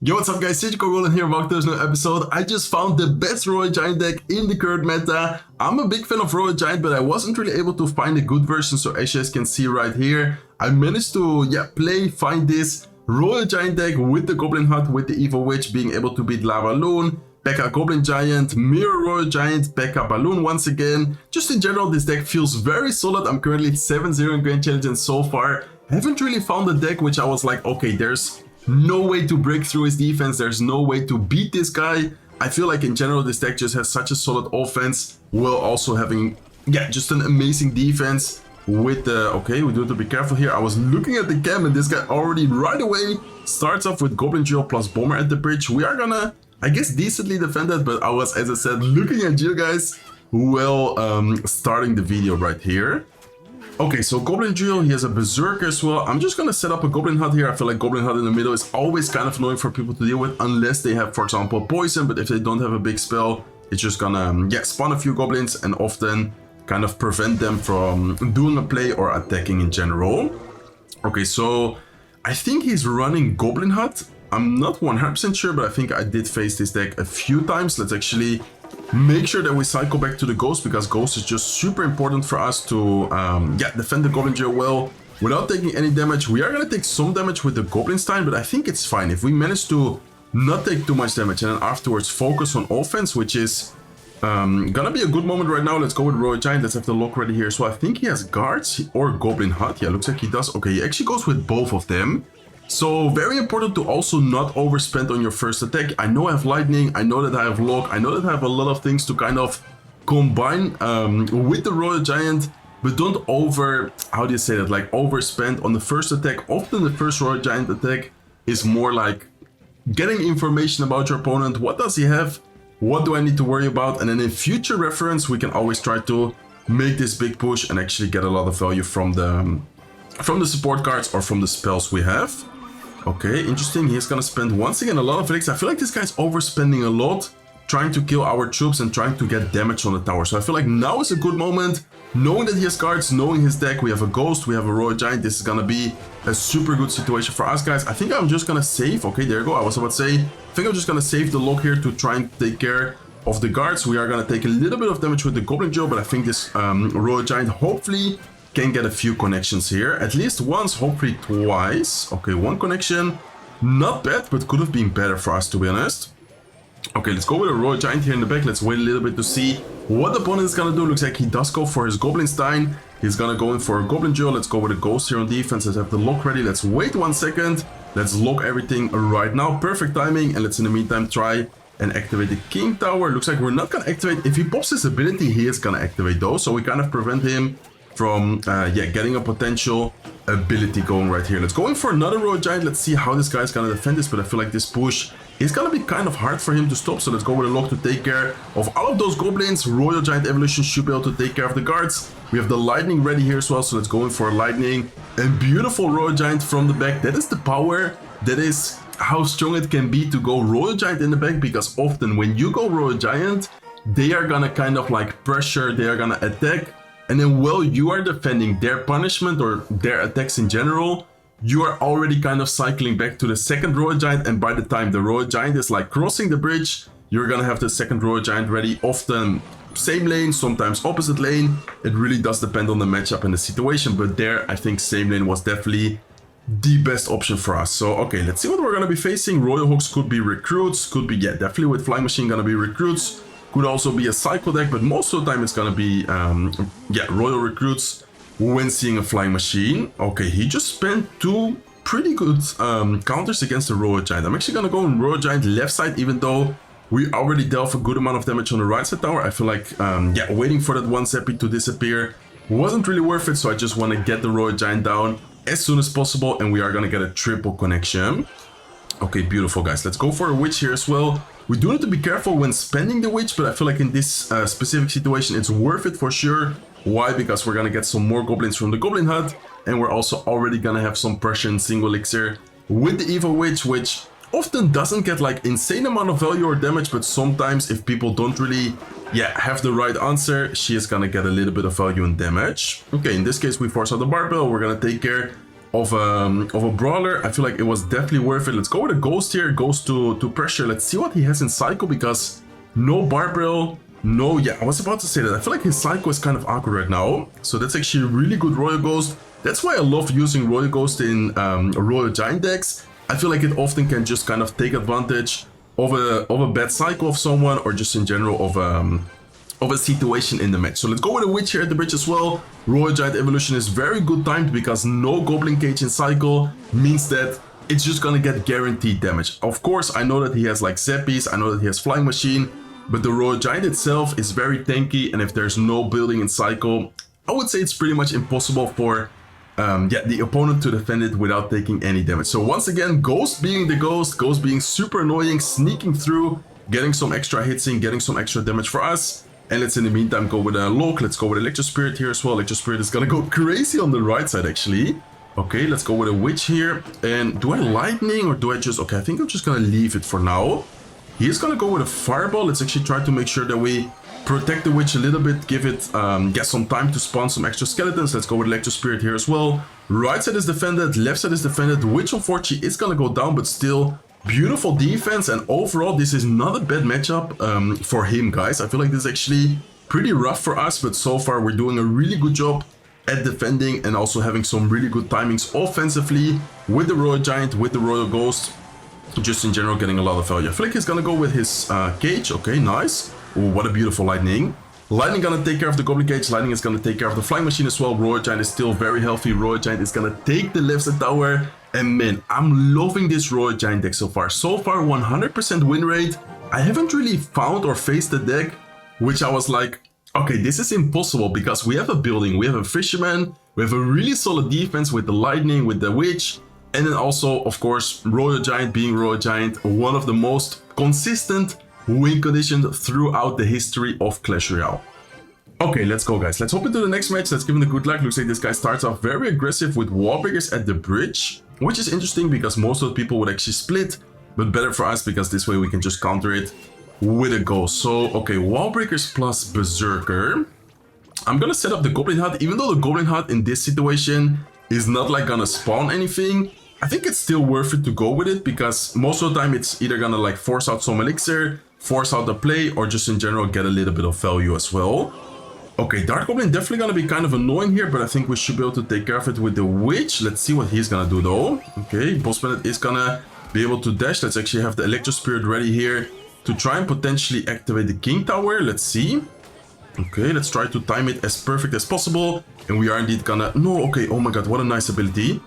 Yo, what's up guys, Goblin here, welcome to this new episode. I just found the best Royal Giant deck in the current meta. I'm a big fan of Royal Giant, but I wasn't really able to find a good version, so as you guys can see right here, I managed to find this Royal Giant deck with the Goblin Hut, with the Evil Witch, being able to beat Lava Loon, P.E.K.K.A. Goblin Giant, Mirror Royal Giant, P.E.K.K.A. Balloon once again. Just in general, this deck feels very solid. I'm currently 7-0 in Grand Challenge, and so far, I haven't really found a deck which I was like, okay, there's no way to break through his defense, there's no way to beat this guy. I feel like in general this deck just has such a solid offense while also having just an amazing defense with the okay, we do have to be careful here. I was looking at the cam and this guy already right away starts off with Goblin Drill plus Bomber at the bridge. We are gonna, I guess, decently defend that, but I was, as I said, looking at you guys while starting the video right here. Okay, so Goblin Drill, he has a Berserker as well. I'm just gonna set up a Goblin Hut here. I feel like Goblin Hut in the middle is always kind of annoying for people to deal with, unless they have, for example, Poison. But if they don't have a big spell, it's just gonna spawn a few Goblins and often kind of prevent them from doing a play or attacking in general. Okay, so I think he's running Goblin Hut. I'm not 100% sure, but I think I did face this deck a few times. Let's actually make sure that we cycle back to the Ghost, because Ghost is just super important for us to defend the Goblin Drill well without taking any damage. We are going to take some damage with the Goblin Stein, but I think it's fine if we manage to not take too much damage and then afterwards focus on offense, which is gonna be a good moment right now. Let's go with Royal Giant. Let's have the lock ready here. So I think he has guards or Goblin Hut. Yeah, looks like he does. Okay, he actually goes with both of them. So very important to also not overspend on your first attack. I know I have lightning, I know that I have lock, I know that I have a lot of things to kind of combine with the Royal Giant, but don't overspend on the first attack. Often the first Royal Giant attack is more like getting information about your opponent. What does he have? What do I need to worry about? And then in future reference, we can always try to make this big push and actually get a lot of value from the support cards or from the spells we have. Okay, interesting. He's gonna spend once again a lot of elixirs. I feel like this guy's overspending a lot, trying to kill our troops and trying to get damage on the tower. So I feel like now is a good moment, knowing that he has cards, knowing his deck. We have a Ghost, we have a Royal Giant. This is gonna be a super good situation for us, guys. I think I'm just gonna save. Okay, there you go. I was about to say, I think I'm just gonna save the lock here to try and take care of the guards. We are gonna take a little bit of damage with the Goblin Drill, but I think this Royal Giant hopefully can get a few connections here, at least once, hopefully twice. Okay, one connection, not bad, but could have been better for us, to be honest. Okay, let's go with a Royal Giant here in the back. Let's wait a little bit to see what the opponent is gonna do. Looks like he does go for his Goblin Stein. He's gonna go in for a Goblin Drill. Let's go with a Ghost here on defense. Let's have the lock ready. Let's wait 1 second. Let's lock everything right now. Perfect timing. And let's in the meantime try and activate the King Tower. Looks like we're not gonna activate. If he pops his ability, he is gonna activate those. So we kind of prevent him from getting a potential ability going right here. Let's go in for another Royal Giant. Let's see how this guy's gonna defend this, but I feel like this push is gonna be kind of hard for him to stop. So let's go with a lock to take care of all of those Goblins. Royal Giant Evolution should be able to take care of the guards. We have the lightning ready here as well, so let's go in for a lightning and beautiful Royal Giant from the back. That is the power, that is how strong it can be to go Royal Giant in the back, because often when you go Royal Giant, they are gonna kind of like pressure, they are gonna attack. And then while you are defending their punishment or their attacks in general, you are already kind of cycling back to the second Royal Giant. And by the time the Royal Giant is like crossing the bridge, you're gonna have the second Royal Giant ready. Often same lane, sometimes opposite lane. It really does depend on the matchup and the situation. But there, I think same lane was definitely the best option for us. So, okay, let's see what we're gonna be facing. Royal Hawks could be recruits, could be, definitely with Flying Machine gonna be recruits. Could also be a cycle deck, but most of the time it's gonna be Royal Recruits when seeing a Flying Machine. Okay, he just spent two pretty good counters against the Royal Giant. I'm actually gonna go on Royal Giant left side, even though we already dealt a good amount of damage on the right side tower. I feel like waiting for that one Zeppy to disappear wasn't really worth it, so I just want to get the Royal Giant down as soon as possible, and we are gonna get a triple connection. Okay, beautiful, guys. Let's go for a Witch here as well. We do need to be careful when spending the Witch, but I feel like in this specific situation, it's worth it for sure. Why? Because we're gonna get some more Goblins from the Goblin Hut, and we're also already gonna have some pressure in single elixir with the Evil Witch, which often doesn't get like insane amount of value or damage, but sometimes if people don't really have the right answer, she is gonna get a little bit of value and damage. Okay, in this case, we force out the Barbell. We're gonna take care of a brawler. I feel like it was definitely worth it. Let's go with a ghost here. Goes to pressure. Let's see what he has in cycle, because no barbell. No, yeah, I was about to say that. I feel like his cycle is kind of awkward right now. So that's actually a really good Royal Ghost. That's why I love using Royal Ghost in Royal Giant decks. I feel like it often can just kind of take advantage of a bad cycle of someone, or just in general of a situation in the match. So let's go with a Witch here at the bridge as well. Royal Giant Evolution is very good timed, because no Goblin Cage in cycle means that it's just gonna get guaranteed damage. Of course, I know that he has like Zappies, I know that he has Flying Machine, but the Royal Giant itself is very tanky, and if there's no building in cycle, I would say it's pretty much impossible for the opponent to defend it without taking any damage. So once again, Ghost being the Ghost being super annoying, sneaking through, getting some extra hits in, getting some extra damage for us. And let's in the meantime go with a Lock. Let's go with Electro Spirit here as well. Electro Spirit is gonna go crazy on the right side actually. Okay, let's go with a Witch here. And do I Lightning or do I just... Okay, I think I'm just gonna leave it for now. He's gonna go with a Fireball. Let's actually try to make sure that we protect the Witch a little bit, give it, get some time to spawn some extra skeletons. Let's go with Electro Spirit here as well. Right side is defended, left side is defended. Witch unfortunately is gonna go down, but still beautiful defense. And overall, this is not a bad matchup for him, guys. I feel like this is actually pretty rough for us, but so far we're doing a really good job at defending and also having some really good timings offensively with the Royal Giant, with the Royal Ghost. Just in general, getting a lot of value. I feel like he's gonna go with his cage. Okay, nice. Ooh, what a beautiful Lightning. Lightning gonna take care of the Goblin Cage. Lightning is gonna take care of the Flying Machine as well. Royal Giant is still very healthy. Royal Giant is gonna take the left side tower. And man, I'm loving this Royal Giant deck so far. So far, 100% win rate. I haven't really found or faced a deck which I was like, okay, this is impossible, because we have a building, we have a Fisherman, we have a really solid defense with the Lightning, with the Witch. And then also, of course, Royal Giant being Royal Giant, one of the most consistent win conditions throughout the history of Clash Royale. Okay, let's go, guys. Let's hop into the next match. Let's give him the good luck. Looks like this guy starts off very aggressive with wall breakers at the bridge, which is interesting because most of the people would actually split, but better for us because this way we can just counter it with a ghost. So, okay, wall breakers plus Berserker. I'm gonna set up the Goblin Hut, even though the Goblin Hut in this situation is not like gonna spawn anything. I think it's still worth it to go with it, because most of the time it's either gonna like force out some elixir, force out the play, or just in general get a little bit of value as well. Okay, Dark Goblin definitely gonna be kind of annoying here, but I think we should be able to take care of it with the Witch. Let's see what he's gonna do though. Okay, Boss Bandit is gonna be able to dash. Let's actually have the Electro Spirit ready here to try and potentially activate the King Tower. Let's see. Okay, let's try to time it as perfect as possible. And we are indeed gonna... No, okay, oh my god, what a nice ability.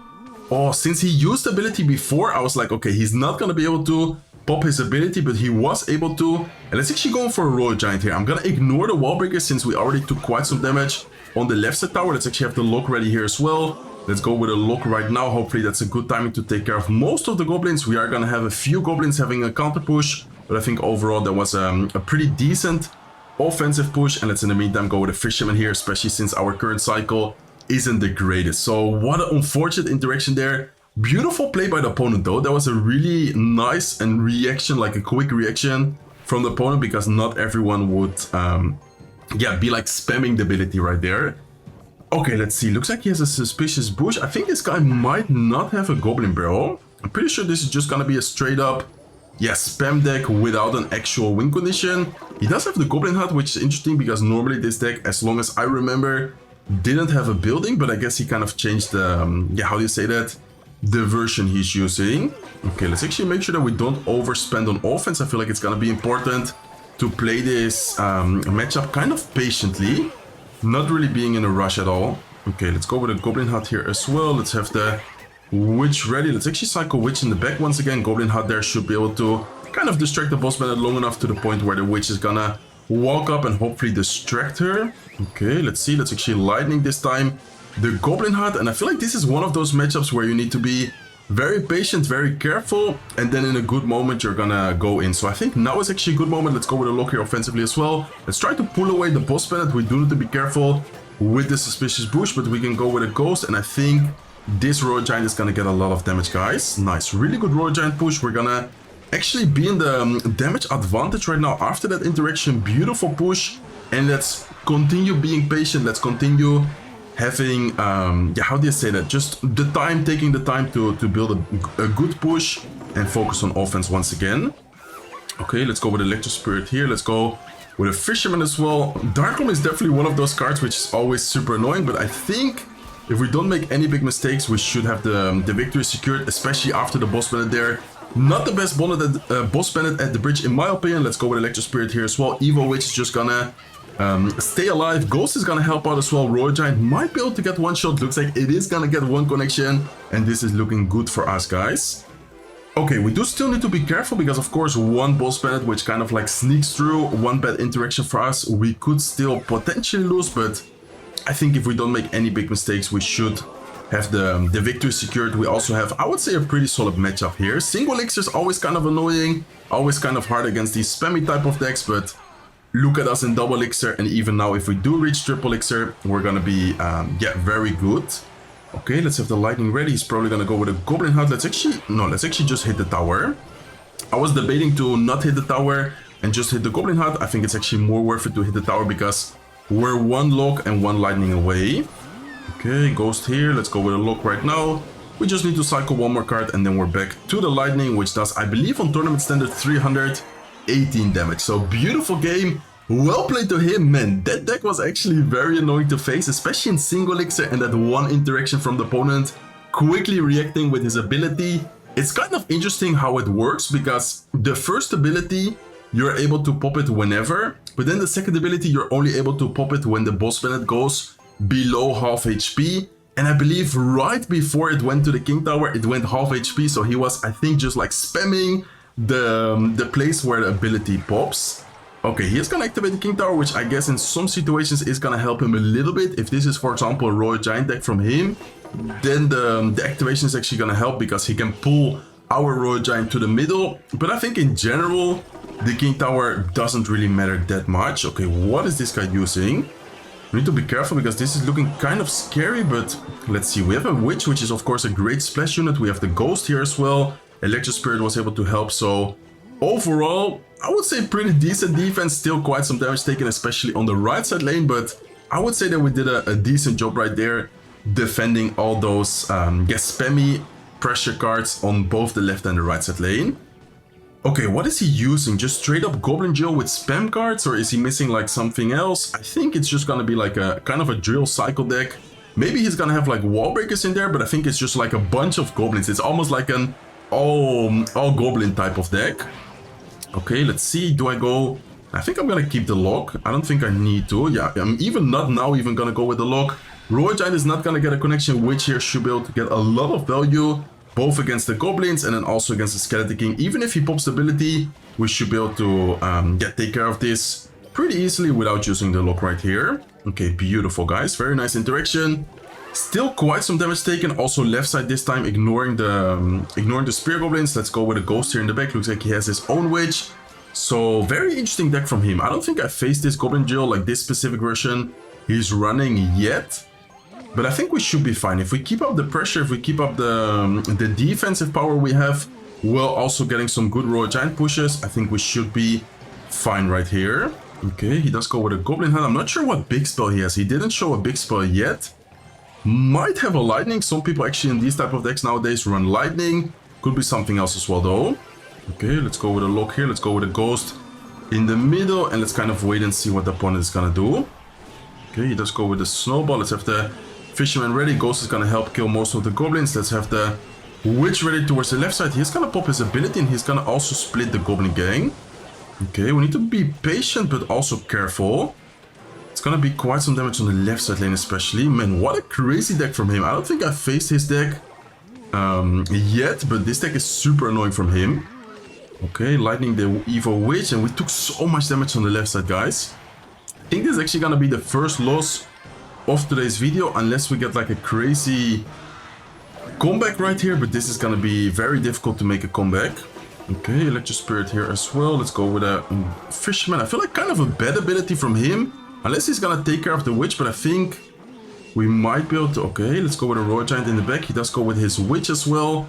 Oh, since he used the ability before, I was like, okay, he's not gonna be able to pop his ability, but he was able to. And let's actually go for a Royal Giant here. I'm gonna ignore the wall breaker since we already took quite some damage on the left side tower. Let's actually have the Lock ready here as well. Let's go with a Lock right now. Hopefully that's a good timing to take care of most of the goblins. We are gonna have a few goblins having a counter push, but I think overall that was a pretty decent offensive push. And let's in the meantime go with a Fisherman here, especially since our current cycle isn't the greatest. So what an unfortunate interaction there. Beautiful play by the opponent though. That was a really nice and reaction, like a quick reaction from the opponent, because not everyone would be like spamming the ability right there. Okay, let's see. Looks like he has a suspicious bush. I think this guy might not have a Goblin Barrel. I'm pretty sure this is just gonna be a straight up spam deck without an actual win condition. He does have the Goblin Hut, which is interesting because normally this deck, as long as I remember, didn't have a building, but I guess he kind of changed the, how do you say that? The version he's using. Okay, let's actually make sure that we don't overspend on offense. I feel like it's gonna be important to play this matchup kind of patiently, not really being in a rush at all. Okay, let's go with a Goblin Hut here as well. Let's have the Witch ready. Let's actually cycle Witch in the back once again. Goblin Hut there should be able to kind of distract the Boss Bandit long enough to the point where the Witch is gonna walk up and hopefully distract her. Okay, let's see. Let's actually Lightning this time the Goblin Hut, and I feel like this is one of those matchups where you need to be very patient, very careful, and then in a good moment you're gonna go in. So I think now is actually a good moment. Let's go with a Lock here offensively as well. Let's try to pull away the Boss Bandit. We do need to be careful with the Suspicious Bush, but we can go with a Ghost, and I think this Royal Giant is gonna get a lot of damage, guys. Nice, really good Royal Giant push. We're gonna actually be in the damage advantage right now after that interaction. Beautiful push, and let's continue being patient. Let's continue having, yeah, how do you say that? Just the time, taking the time to build a good push and focus on offense once again. Okay, let's go with Electro Spirit here. Let's go with a Fisherman as well. Darkroom is definitely one of those cards which is always super annoying, but I think if we don't make any big mistakes, we should have the victory secured, especially after the boss bandit there. Not the best boss bandit at the bridge, in my opinion. Let's go with Electro Spirit here as well. Evo Witch is just gonna stay alive. Ghost is gonna help out as well. Royal Giant might be able to get one shot. Looks like it is gonna get one connection, and this is looking good for us, guys. Okay, we do still need to be careful because, of course, one boss bandit which kind of like sneaks through, one bad interaction for us, we could still potentially lose, but I think if we don't make any big mistakes, we should have the victory secured. We also have, I would say, a pretty solid matchup here. Single elixir is always kind of annoying, always kind of hard against these spammy type of decks, but look at us in double elixir, and even now if we do reach triple elixir, we're gonna be, yeah, very good. Okay, let's have the lightning ready. He's probably gonna go with a Goblin Hut. Let's actually just hit the tower. I was debating to not hit the tower and just hit the Goblin Hut. I think it's actually more worth it to hit the tower because we're one lock and one lightning away. Okay, Ghost here. Let's go with a lock right now. We just need to cycle one more card and then we're back to the lightning, which does, I believe, on tournament standard 318 damage. So beautiful game. Well played to him, man. That deck was actually very annoying to face, especially in single elixir, and that one interaction from the opponent quickly reacting with his ability. It's kind of interesting how it works because the first ability, you're able to pop it whenever, but then the second ability, you're only able to pop it when the boss bandit goes below half HP. And I believe right before it went to the King Tower, it went half HP. So he was, I think, just like spamming the place where the ability pops. Okay, he's gonna activate the King Tower, which I guess in some situations is gonna help him a little bit. If this is, for example, a Royal Giant deck from him, then the activation is actually gonna help because he can pull our Royal Giant to the middle. But I think in general, the King Tower doesn't really matter that much. Okay, what is this guy using? We need to be careful because this is looking kind of scary, but let's see. We have a Witch, which is of course a great splash unit. We have the Ghost here as well. Electro Spirit was able to help, so overall, I would say pretty decent defense. Still quite some damage taken, especially on the right side lane, but I would say that we did a decent job right there defending all those spammy pressure cards on both the left and the right side lane. Okay, what is he using? Just straight up Goblin Drill with spam cards, or is he missing like something else? I think it's just gonna be like a kind of a drill cycle deck. Maybe he's gonna have like wall breakers in there, but I think it's just like a bunch of goblins. It's almost like an all goblin type of deck. Okay, let's see. Do I go? I think I'm gonna keep the lock. I don't think I need to. Yeah, I'm even not now even gonna go with the lock. Royal Giant is not gonna get a connection, which here should be able to get a lot of value, both against the goblins and then also against the Skeleton King. Even if he pops the ability, we should be able to take care of this pretty easily without using the lock right here. Okay, beautiful, guys. Very nice interaction. Still quite some damage taken. Also left side this time, ignoring the Spear Goblins. Let's go with a Ghost here in the back. Looks like he has his own Witch. So very interesting deck from him. I don't think I faced this Goblin Drill, like this specific version he's running yet. But I think we should be fine. If we keep up the pressure, if we keep up the defensive power we have, while also getting some good Royal Giant pushes, I think we should be fine right here. Okay, he does go with a Goblin Head. I'm not sure what big spell he has. He didn't show a big spell yet. Might have a Lightning. Some people actually in these type of decks nowadays run Lightning. Could be something else as well though. Okay, let's go with a lock here. Let's go with a Ghost in the middle. And let's kind of wait and see what the opponent is gonna do. Okay, he does go with the Snowball. Let's have the Fisherman ready. Ghost is gonna help kill most of the goblins. Let's have the Witch ready towards the left side. He's gonna pop his ability and he's gonna also split the Goblin gang. Okay, we need to be patient but also careful. It's gonna be quite some damage on the left side lane especially. Man, what a crazy deck from him. I don't think I faced his deck yet, but this deck is super annoying from him. Okay, lightning the Evo Witch, and we took so much damage on the left side, guys. I think this is actually gonna be the first loss of today's video, unless we get like a crazy comeback right here, but this is gonna be very difficult to make a comeback. Okay, Electro Spirit here as well. Let's go with a Fisherman. I feel like kind of a bad ability from him, unless he's gonna take care of the Witch, but I think we might be able to. Okay, let's go with a Royal Giant in the back. He does go with his Witch as well.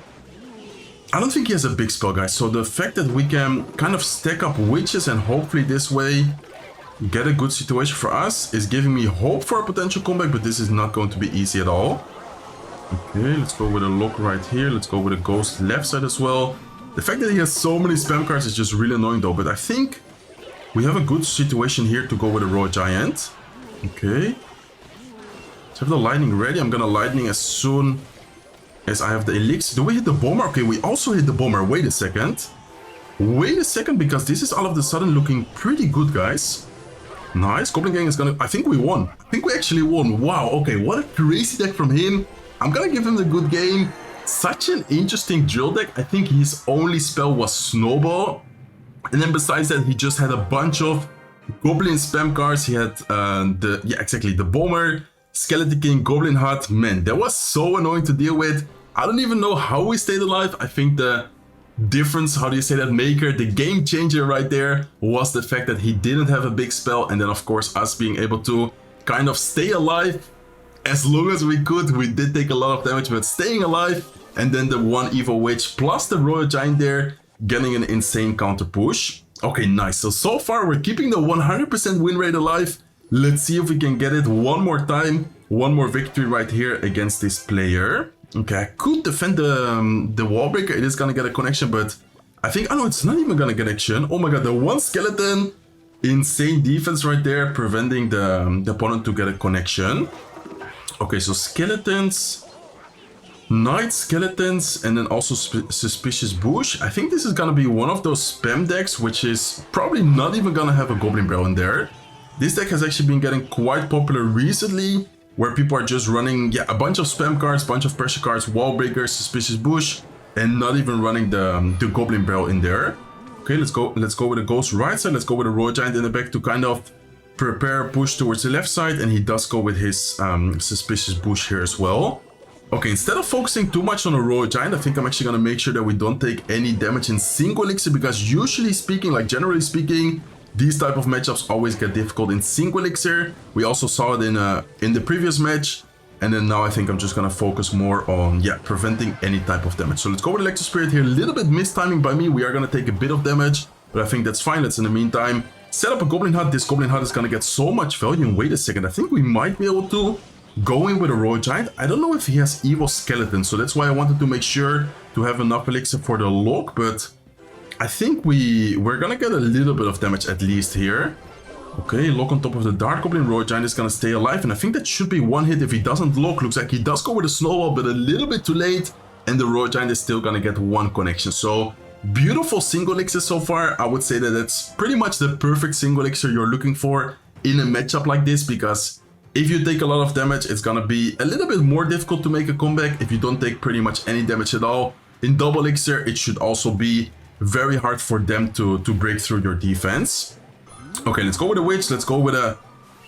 I don't think he has a big spell, guys, so the fact that we can kind of stack up Witches and hopefully this way get a good situation for us is giving me hope for a potential comeback, but this is not going to be easy at all. Okay, let's go with a lock right here. Let's go with a ghost left side as well. The fact that he has so many spam cards is just really annoying though, but I think we have a good situation here to go with a Royal Giant. Okay. Let's have the lightning ready. I'm gonna lightning as soon as I have the elixir. Do we hit the bomber? Okay, we also hit the bomber. Wait a second. Wait a second, because this is all of a sudden looking pretty good, guys. Nice. Goblin Gang is gonna... I think we won. I think we actually won. Wow. Okay, what a crazy deck from him. I'm gonna give him the good game. Such an interesting drill deck. I think his only spell was Snowball. And then besides that, he just had a bunch of Goblin spam cards. He had the Bomber, Skeleton King, Goblin Hut. Man, that was so annoying to deal with. I don't even know how we stayed alive. I think the difference, how do you say that, maker, the game changer right there was the fact that he didn't have a big spell, and then of course us being able to kind of stay alive as long as we could. We did take a lot of damage, but staying alive, and then the one evil witch plus the Royal Giant there getting an insane counter push. Okay, nice. So far we're keeping the 100% win rate alive. Let's see if we can get it one more time. One more victory right here against this player. Okay, I could defend the wall breaker. It is gonna get a connection, but I think, oh no, it's not even gonna get action. Oh my god, the one skeleton. Insane defense right there, preventing the opponent to get a connection. Okay, so skeletons, Night Skeletons, and then also Suspicious Bush. I think this is gonna be one of those spam decks, which is probably not even gonna have a Goblin Barrel in there. This deck has actually been getting quite popular recently, where people are just running, a bunch of spam cards, bunch of pressure cards, Wall Breakers, Suspicious Bush, and not even running the Goblin Barrel in there. Okay, let's go with a Ghost right side. Let's go with a Royal Giant in the back to kind of prepare a push towards the left side, and he does go with his Suspicious Bush here as well. Okay, instead of focusing too much on a Royal Giant, I think I'm actually gonna make sure that we don't take any damage in single elixir, because usually speaking, like generally speaking, these type of matchups always get difficult in single elixir. We also saw it in the previous match, and then now I think I'm just gonna focus more on preventing any type of damage. So let's go with Electro Spirit here. A little bit mistiming by me. We are gonna take a bit of damage, but I think that's fine. Let's in the meantime set up a Goblin Hut. This Goblin Hut is gonna get so much value. And wait a second, I think we might be able to go in with a Royal Giant. I don't know if he has Evil Skeleton, so that's why I wanted to make sure to have enough elixir for the lock, but I think we're gonna get a little bit of damage at least here. Okay, lock on top of the Dark Goblin. Royal Giant is gonna stay alive, and I think that should be one hit if he doesn't lock. Looks like he does go with a Snowball, but a little bit too late, and the Royal Giant is still gonna get one connection. So beautiful single elixir so far. I would say that it's pretty much the perfect single elixir you're looking for in a matchup like this, because if you take a lot of damage, it's gonna be a little bit more difficult to make a comeback. If you don't take pretty much any damage at all, in double elixir, it should also be very hard for them to break through your defense. Okay, let's go with a Witch. Let's go with a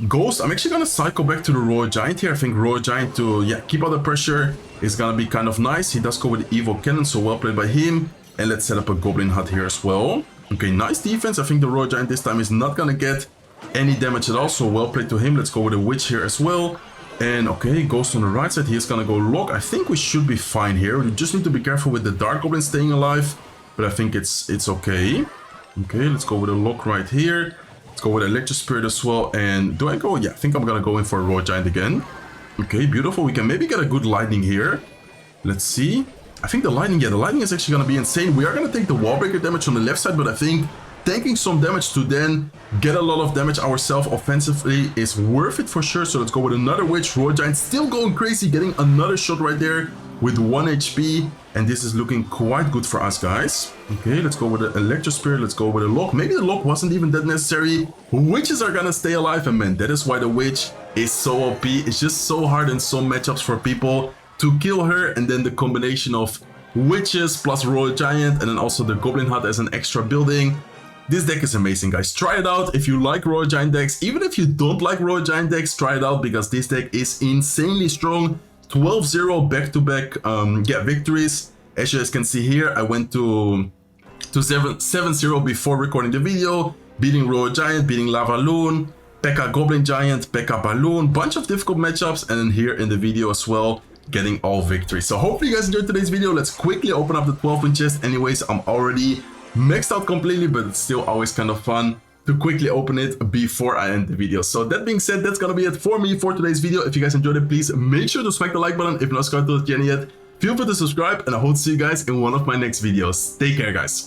Ghost. I'm actually gonna cycle back to the Royal Giant here. I think Royal Giant to keep out the pressure is gonna be kind of nice. He does go with the Evil Cannon, so well played by him. And let's set up a Goblin Hut here as well. Okay, nice defense. I think the Royal Giant this time is not gonna get any damage at all, so well played to him. Let's go with a Witch here as well. And okay, Ghost on the right side. He's gonna go lock. I think we should be fine here. We just need to be careful with the Dark Goblin staying alive, but I think it's okay. Okay, let's go with a lock right here. Let's go with Electro Spirit as well. And do I go? Yeah, I think I'm gonna go in for a Royal Giant again. Okay, beautiful. We can maybe get a good lightning here. Let's see. I think the lightning is actually gonna be insane. We are gonna take the wall breaker damage on the left side, but I think tanking some damage to then get a lot of damage ourselves offensively is worth it for sure. So let's go with another Witch. Royal Giant still going crazy, getting another shot right there with 1 HP, and this is looking quite good for us, guys. Okay, let's go with the Electro Spirit. Let's go with a lock. Maybe the lock wasn't even that necessary. Witches are gonna stay alive, and man, that is why the Witch is so OP. It's just so hard in some matchups for people to kill her, and then the combination of Witches plus Royal Giant, and then also the Goblin Hut as an extra building. This deck is amazing, guys. Try it out if you like Royal Giant decks. Even if you don't like Royal Giant decks, try it out, because this deck is insanely strong. 12-0 back-to-back victories. As you guys can see here, I went to 7-0 before recording the video, beating Royal Giant, beating Lava Loon, P.E.K.K.A Goblin Giant, P.E.K.K.A Balloon, bunch of difficult matchups, and then here in the video as well, getting all victories. So hopefully you guys enjoyed today's video. Let's quickly open up the 12-win chest. Anyways, I'm already maxed out completely, but it's still always kind of fun to quickly open it before I end the video. So that being said, that's gonna be it for me for today's video. If you guys enjoyed it, please make sure to smack the like button. If you're not subscribed to the channel yet, feel free to subscribe, and I hope to see you guys in one of my next videos. Take care, guys.